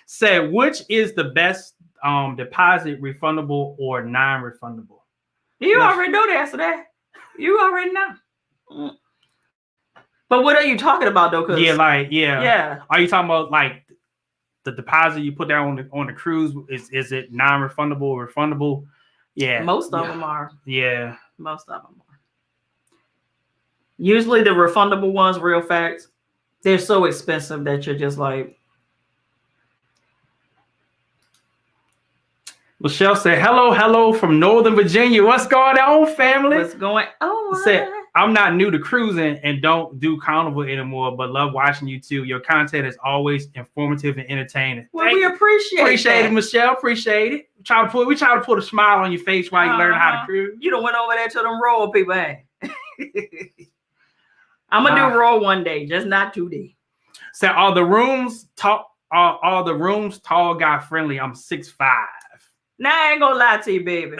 Said, which is the best deposit, refundable or non-refundable? You already know the answer to that. You already know. But what are you talking about though? Yeah. Are you talking about like the deposit you put down on the cruise? Is it non-refundable or refundable? Yeah. Most of them are. Yeah. Most of them are. Usually the refundable ones, real facts, they're so expensive that you're just like. Michelle said, hello from Northern Virginia. What's going on, family? What's going on? Said, I'm not new to cruising and don't do Carnival anymore, but love watching you too. Your content is always informative and entertaining. Well, we appreciate it, Michelle. Appreciate it. We try to put a smile on your face while you learn how to cruise. You done went over there to them roll people, hey? I'm gonna do roll one day, just not 2D. So are the rooms tall guy friendly? I'm 6'5". Nah, I ain't gonna lie to you, baby.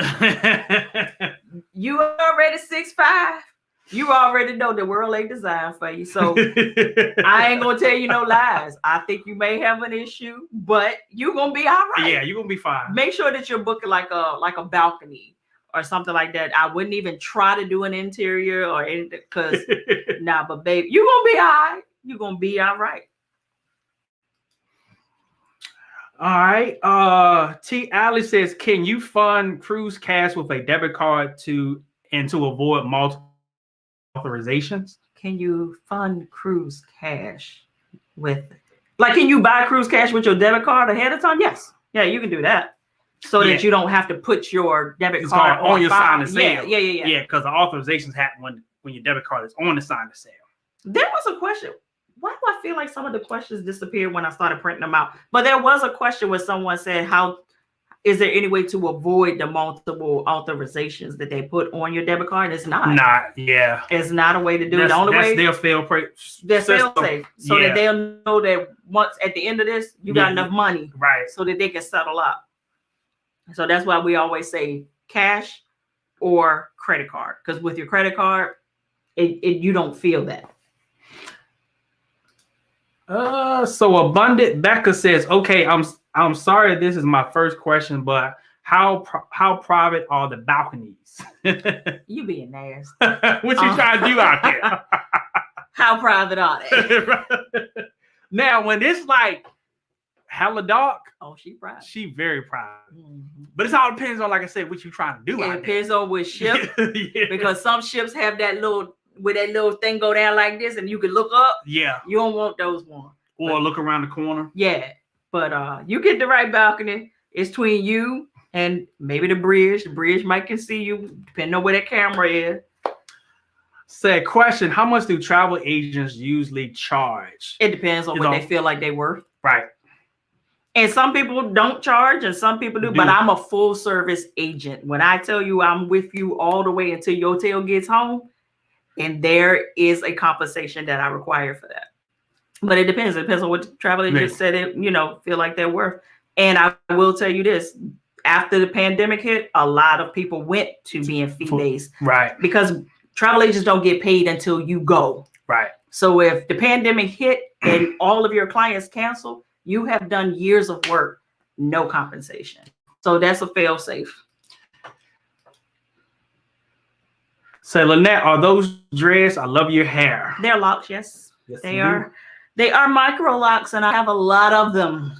You already 6'5". You already know the world ain't designed for you. So I ain't gonna tell you no lies. I think you may have an issue, but you're gonna be all right. Yeah, you're gonna be fine. Make sure that you're booking like a balcony or something like that. I wouldn't even try to do an interior or anything, because but babe, you're gonna be all right. You're gonna be all right. All right. T. Alley says, can you fund cruise cash with a debit card to avoid multiple authorizations? Can you fund cruise cash with, can you buy cruise cash with your debit card ahead of time? Yes. Yeah, you can do that. so that you don't have to put your debit card on your sign of sale. Yeah. Because the authorizations happen when your debit card is on the sign of sale. There was a question. Why do I feel like some of the questions disappeared when I started printing them out? But there was a question where someone said, "How is there any way to avoid the multiple authorizations that they put on your debit card?" It's not. It's not a way to do it. The only way they'll fail safe, so that they'll know that once at the end of this, you got enough money, right, so that they can settle up. So that's why we always say cash or credit card, because with your credit card, you don't feel that. So Abundant Becca says, "Okay, I'm sorry, this is my first question, but how private are the balconies?" You being nasty. What you trying to do out there? How private are they? Now, when it's like hella dark, she private. She very private. Mm-hmm. But it all depends on, like I said, what you trying to do. It depends on which ship, yeah. Because some ships have that little thing go down like this, and you can look up. Yeah, you don't want those ones. Or look around the corner. Yeah, but you get the right balcony. It's between you and maybe the bridge. The bridge might can see you, depending on where that camera is. Said question: how much do travel agents usually charge? It depends on what they feel like they're worth. Right. And some people don't charge, and some people do. But I'm a full service agent. When I tell you I'm with you all the way until your tail gets home, and there is a compensation that I require for that. But it depends. It depends on what the travel agent said it, feel like they're worth. And I will tell you this: after the pandemic hit, a lot of people went to being fee-based, right? Because travel agents don't get paid until you go, right? So if the pandemic hit and all of your clients cancel, you have done years of work, no compensation. So that's a fail-safe. Say, Lynette, are those dreads? I love your hair. They're locks, yes they are. They are micro locks, and I have a lot of them.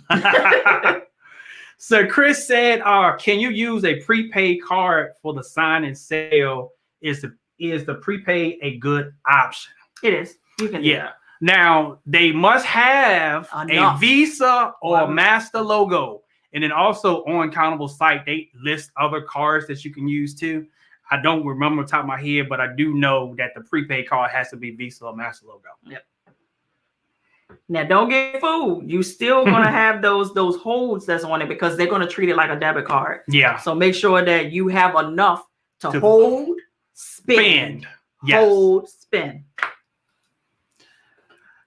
So Chris said, can you use a prepaid card for the sign and sale? Is the prepaid a good option? It is. You can do that. Now, they must have a Visa or a Master logo. And then also on Carnival's site, they list other cards that you can use too. I don't remember off the top of my head, but I do know that the prepaid card has to be Visa or Master logo. Yep. Now, don't get fooled. You still going to have those holds that's on it, because they're going to treat it like a debit card. Yeah. So make sure that you have enough to hold, spend. Hold, spend.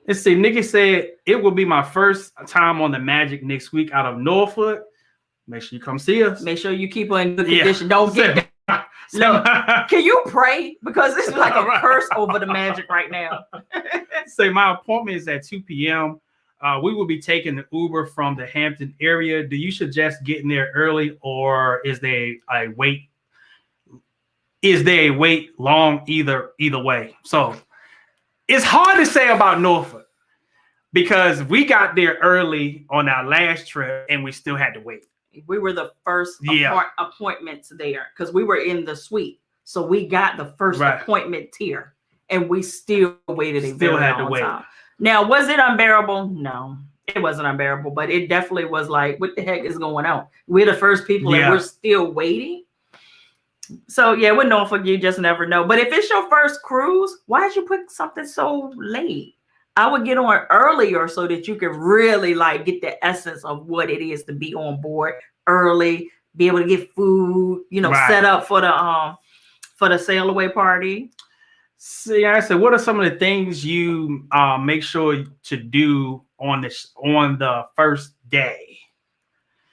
Let's see. Nikki said, it will be my first time on the Magic next week out of Norfolk. Make sure you come see us. Make sure you keep her in good condition. Don't get Look, can you pray? Because this is like a curse over the Magic right now. Say my appointment is at 2 p.m. We will be taking the Uber from the Hampton area. Do you suggest getting there early, or is there a wait? Is there a wait long either way? So it's hard to say about Norfolk, because we got there early on our last trip and we still had to wait. We were the first appointments there, because we were in the suite. So we got the first appointment tier, and we still waited a very long time. Now, was it unbearable? No, it wasn't unbearable, but it definitely was like, what the heck is going on? We're the first people and we're still waiting. So yeah, with Norfolk, you just never know. But if it's your first cruise, why did you put something so late? I would get on earlier so that you could really like get the essence of what it is to be on board early, be able to get food, set up for the sail away party. See, I said, what are some of the things you make sure to do on the first day?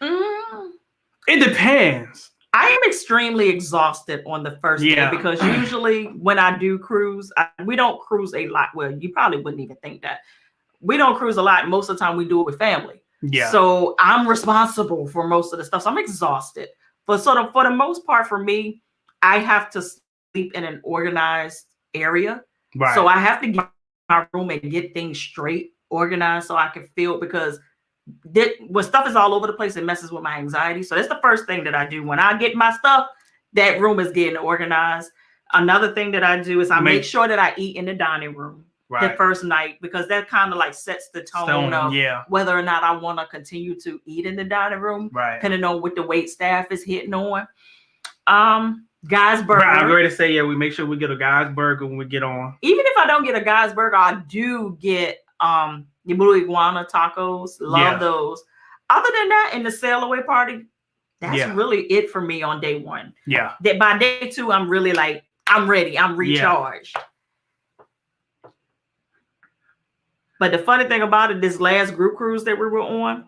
It depends. I am extremely exhausted on the first day, because usually when I do cruise, we don't cruise a lot. Well, you probably wouldn't even think that. We don't cruise a lot. Most of the time we do it with family. Yeah. So I'm responsible for most of the stuff. So I'm exhausted. But for the most part, for me, I have to sleep in an organized area. Right. So I have to get my room and get things straight, organized, so I can feel, because when stuff is all over the place, it messes with my anxiety. So that's the first thing that I do. When I get my stuff, that room is getting organized. Another thing that I do is I make sure that I eat in the dining room. the first night, because that kind of like sets the tone of whether or not I want to continue to eat in the dining room, depending on what the wait staff is hitting on. Guy's Burger. I'm ready to say, we make sure we get a Guy's Burger when we get on. Even if I don't get a Guy's Burger, I do get the Blue Iguana tacos. Love those. Other than that, in the sail away party, that's really it for me on day one. Yeah. That by day two, I'm really like, I'm ready. I'm recharged. But the funny thing about it, this last group cruise that we were on,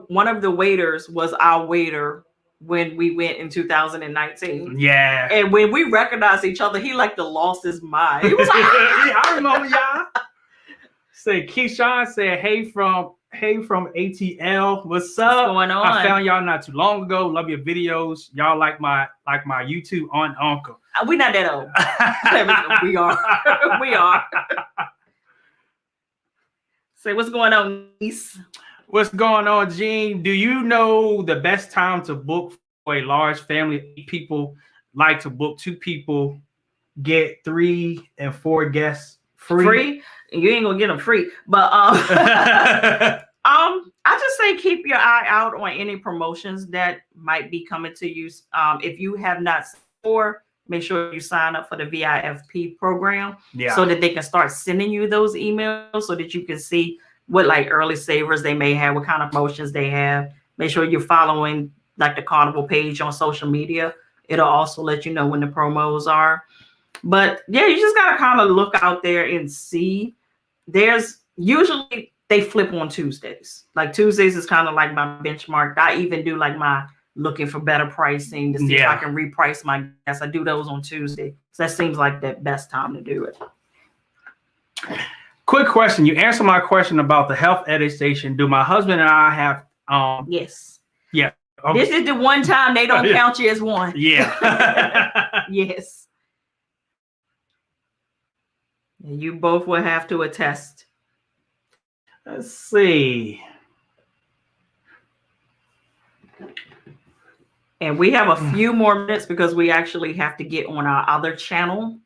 one of the waiters was our waiter when we went in 2019. Yeah. And when we recognized each other, he like lost his mind. He was like, I remember y'all. Say Keyshawn said, hey from ATL. What's up? What's going on? I found y'all not too long ago. Love your videos. Y'all like my YouTube aunt uncle. We're not that old. We are. We are. Say, what's going on, niece? What's going on, Gene? Do you know the best time to book for a large family? 8 people like to book 2 people, get 3 and 4 guests free. You ain't gonna get them free, but I just say keep your eye out on any promotions that might be coming to you. If you have not before, make sure you sign up for the VIFP program, so that they can start sending you those emails, so that you can see what like early savers they may have, what kind of promotions they have. Make sure you're following like the Carnival page on social media. It'll also let you know when the promos are. But yeah, you just gotta kind of look out there and see. There's usually they flip on Tuesdays. Like Tuesdays is kind of like my benchmark. I even do like my looking for better pricing to see if I can reprice my guests. I do those on Tuesday. So that seems like the best time to do it. Quick question. You answered my question about the health edit station. Do my husband and I have yes. Yeah. This is the one time they don't count you as one. Yeah. Yes. You both will have to attest. Let's see. And we have a few more minutes because we actually have to get on our other channel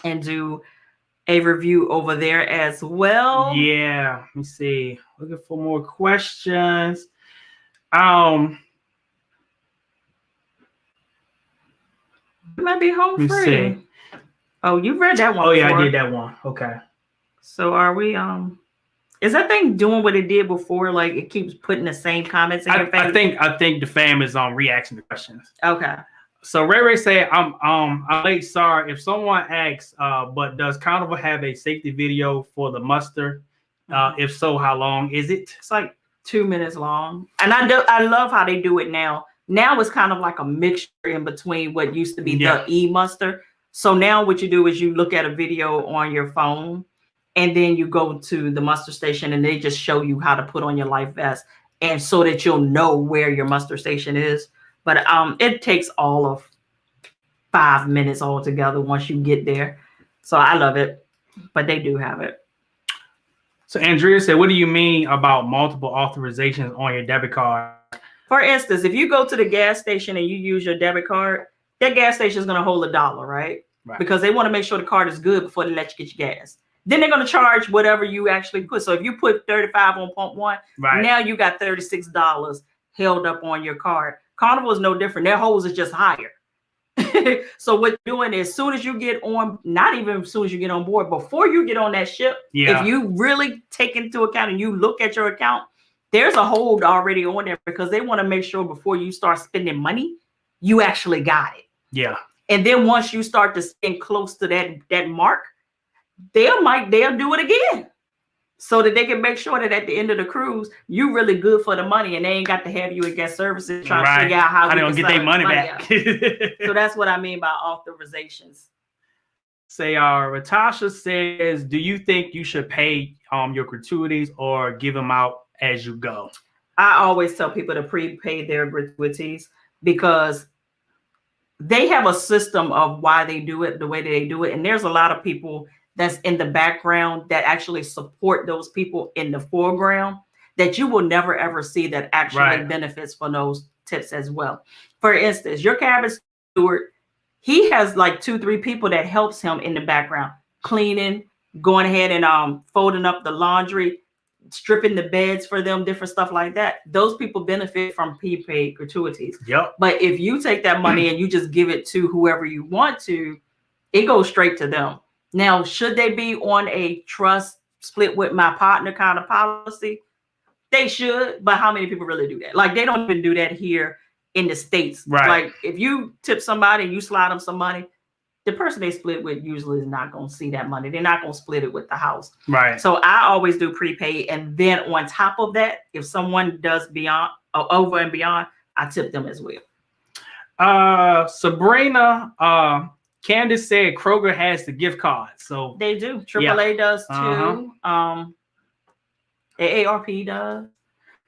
and do a review over there as well. Yeah. Let me see. Looking for more questions. You might be home free. Oh, you read that one. Oh, yeah, I did that one. Okay. So are we is that thing doing what it did before? Like it keeps putting the same comments in your face? I think the fam is reacting to questions. Okay. So Ray said, I'm late. Sorry. If someone asks, but does Carnival have a safety video for the muster? If so, how long is it? It's like 2 minutes long. And I love how they do it now. Now it's kind of like a mixture in between what used to be the e-muster. So now what you do is you look at a video on your phone, and then you go to the muster station and they just show you how to put on your life vest, and so that you'll know where your muster station is. But it takes all of 5 minutes altogether once you get there. So I love it, but they do have it. So Andrea said, what do you mean about multiple authorizations on your debit card? For instance, if you go to the gas station and you use your debit card, that gas station is going to hold $1, right? Because they want to make sure the card is good before they let you get your gas. Then they're going to charge whatever you actually put. So if you put 35 on pump 1, now you got $36 held up on your card. Carnival is no different. Their holds is just higher. So what you're doing is, as soon as you get on, not even as soon as you get on board, before you get on that ship, if you really take into account and you look at your account, there's a hold already on there, because they want to make sure before you start spending money, you actually got it. Yeah. And then once you start to spend close to that mark, they'll do it again, so that they can make sure that at the end of the cruise, you really good for the money, and they ain't got to have you in guest services trying to figure out how they don't get their money back. So that's what I mean by authorizations. Say, Ratasha says, do you think you should pay your gratuities or give them out as you go? I always tell people to prepay their gratuities, because they have a system of why they do it the way they do it. And there's a lot of people that's in the background that actually support those people in the foreground that you will never, ever see that actually benefits from those tips as well. For instance, your cabin steward, he has like 2-3 people that helps him in the background, cleaning, going ahead and folding up the laundry, stripping the beds for them, different stuff like that. Those people benefit from prepaid gratuities. Yep. But if you take that money and you just give it to whoever you want to, it goes straight to them. Now, should they be on a trust split with my partner kind of policy? They should, but how many people really do that? Like, they don't even do that here in the States. Right. Like, if you tip somebody and you slide them some money, the person they split with usually is not going to see that money. They're not going to split it with the house. Right. So I always do prepaid. And then on top of that, if someone does beyond or over and beyond, I tip them as well. Sabrina, Candace said Kroger has the gift card. So they do. AAA does too. AARP does.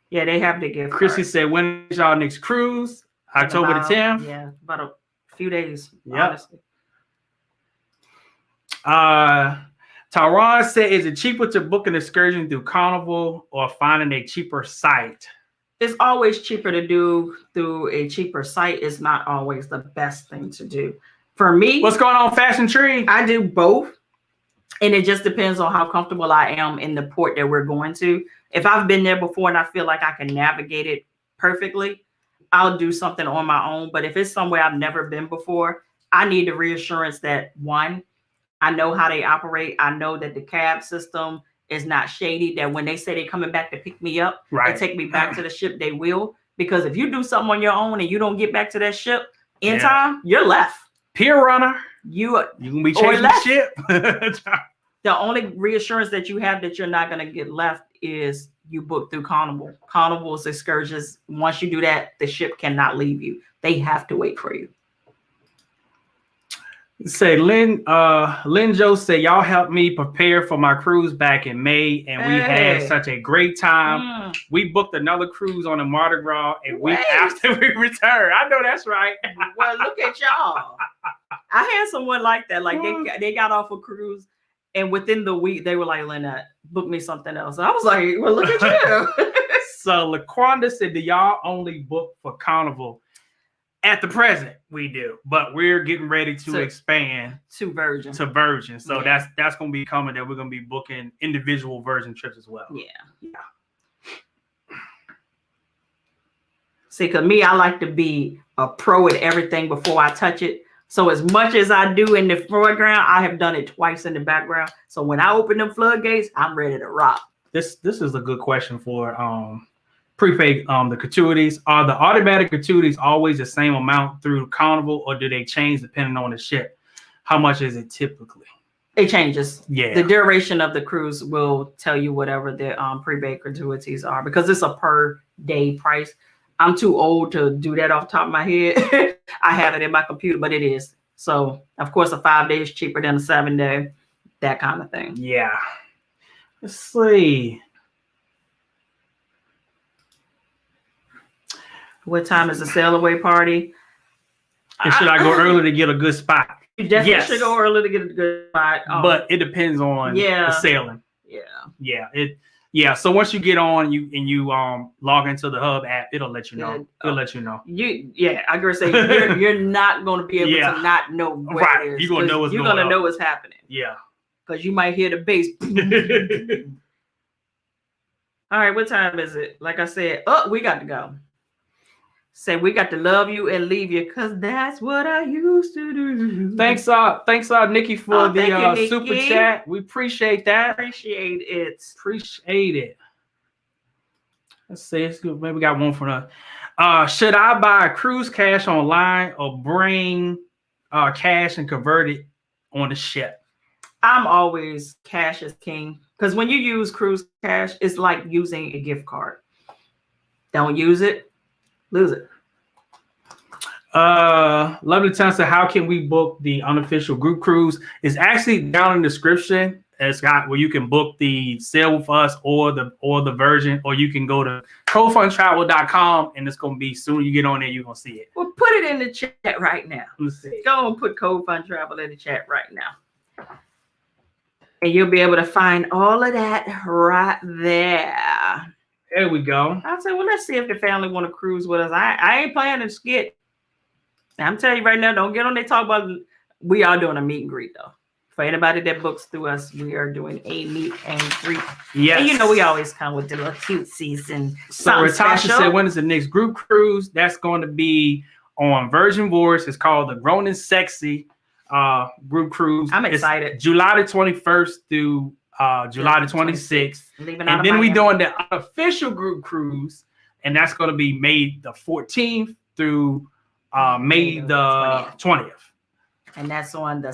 Yeah, they have the gift Chrissy card. said, when is y'all next cruise? October the 10th? Yeah, about a few days. Yeah. Honestly. Tyron said, is it cheaper to book an excursion through Carnival or finding a cheaper site? It's always cheaper to do through a cheaper site. It's not always the best thing to do. For me, what's going on, Fashion Tree? I do both. And it just depends on how comfortable I am in the port that we're going to. If I've been there before and I feel like I can navigate it perfectly, I'll do something on my own. But if it's somewhere I've never been before, I need the reassurance that, one, I know how they operate. I know that the cab system is not shady, that when they say they're coming back to pick me up and take me back to the ship, they will. Because if you do something on your own and you don't get back to that ship in time, you're left. Pier runner. You can be chasing the ship. The only reassurance that you have that you're not going to get left is you book through Carnival. Carnival's excursions, once you do that, the ship cannot leave you. They have to wait for you. Say Lynn Joe said, y'all helped me prepare for my cruise back in May, and we had such a great time. We booked another cruise on the Mardi Gras a week after we returned. I know that's right. Well, look at y'all. I had someone like that. Like they got off a cruise, and within the week they were like, Lynette, book me something else. And I was like, well, look at you. So LaQuanda said, do y'all only book for Carnival? At the present, we do, but we're getting ready to expand to Virgin. So that's going to be coming. That we're going to be booking individual Virgin trips as well. Yeah. See, because me, I like to be a pro at everything before I touch it. So as much as I do in the foreground, I have done it twice in the background. So when I open them floodgates, I'm ready to rock. This is a good question for prepaid the gratuities. Are the automatic gratuities always the same amount through Carnival, or do they change depending on the ship? How much is it typically? It changes. Yeah. The duration of the cruise will tell you whatever the prepaid gratuities are, because it's a per day price. I'm too old to do that off the top of my head. I have it in my computer, but it is. So of course a 5 day is cheaper than a 7 day, that kind of thing. Yeah. Let's see. What time is the sail away party? And should I go early to get a good spot? You definitely should go early to get a good spot. But it depends on the sailing. Yeah. So once you get on, you log into the Hub app, it'll let you know. It'll let you know. I gotta say you're not gonna be able to not know where it is. You're gonna know what's going on. You're gonna know what's happening. Yeah. Because you might hear the bass. All right, what time is it? Like I said, we got to go. Say we got to love you and leave you, because that's what I used to do. Thanks, Nikki, for the super chat. We appreciate that. Appreciate it. Let's see. Maybe we got one for the. Should I buy cruise cash online or bring cash and convert it on the ship? I'm always cash is king, because when you use cruise cash, it's like using a gift card. Don't use it. Lose it. Lovely Time said, how can we book the unofficial group cruise? It's actually down in the description. It's got where you can book the sail with us or the Virgin, or you can go to codefundtravel.com, and it's gonna be soon you get on there, you're gonna see it. Well, put it in the chat right now. Let's see. Go and put Code Fund Travel in the chat right now. And you'll be able to find all of that right there. There we go. I said, well, let's see if the family want to cruise with us. I ain't planning to skit. I'm telling you right now, don't get on there talk about. We are doing a meet and greet though. For anybody that books through us, we are doing a meet and greet. Yes. And you know, we always come with the little cutesies and So something Ratasha special. said, when is the next group cruise? That's going to be on Virgin Voyage. It's called the Grown and Sexy group cruise. I'm excited. It's July the 21st through July the 26th. And then we're doing the unofficial group cruise, and that's going to be May the 14th through May the 20th. And that's on the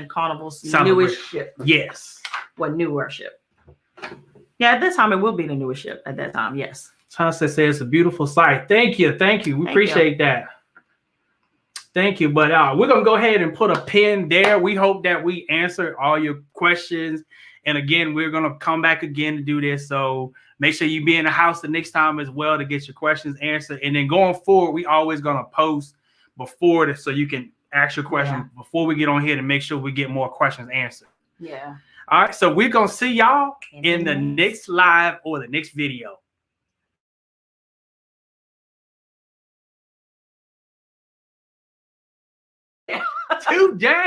Carnival's newest ship. Yes. What newer ship? Yeah, at that time it will be the newest ship. At that time, yes. Sansa says it's a beautiful sight. Thank you. We appreciate that. Thank you. But we're gonna go ahead and put a pin there. We hope that we answered all your questions. And again, we're gonna come back again to do this. So make sure you be in the house the next time as well to get your questions answered. And then going forward, we always gonna post before this so you can ask your questions before we get on here to make sure we get more questions answered. Yeah. All right. So we're gonna see y'all in the next live or the next video. Today.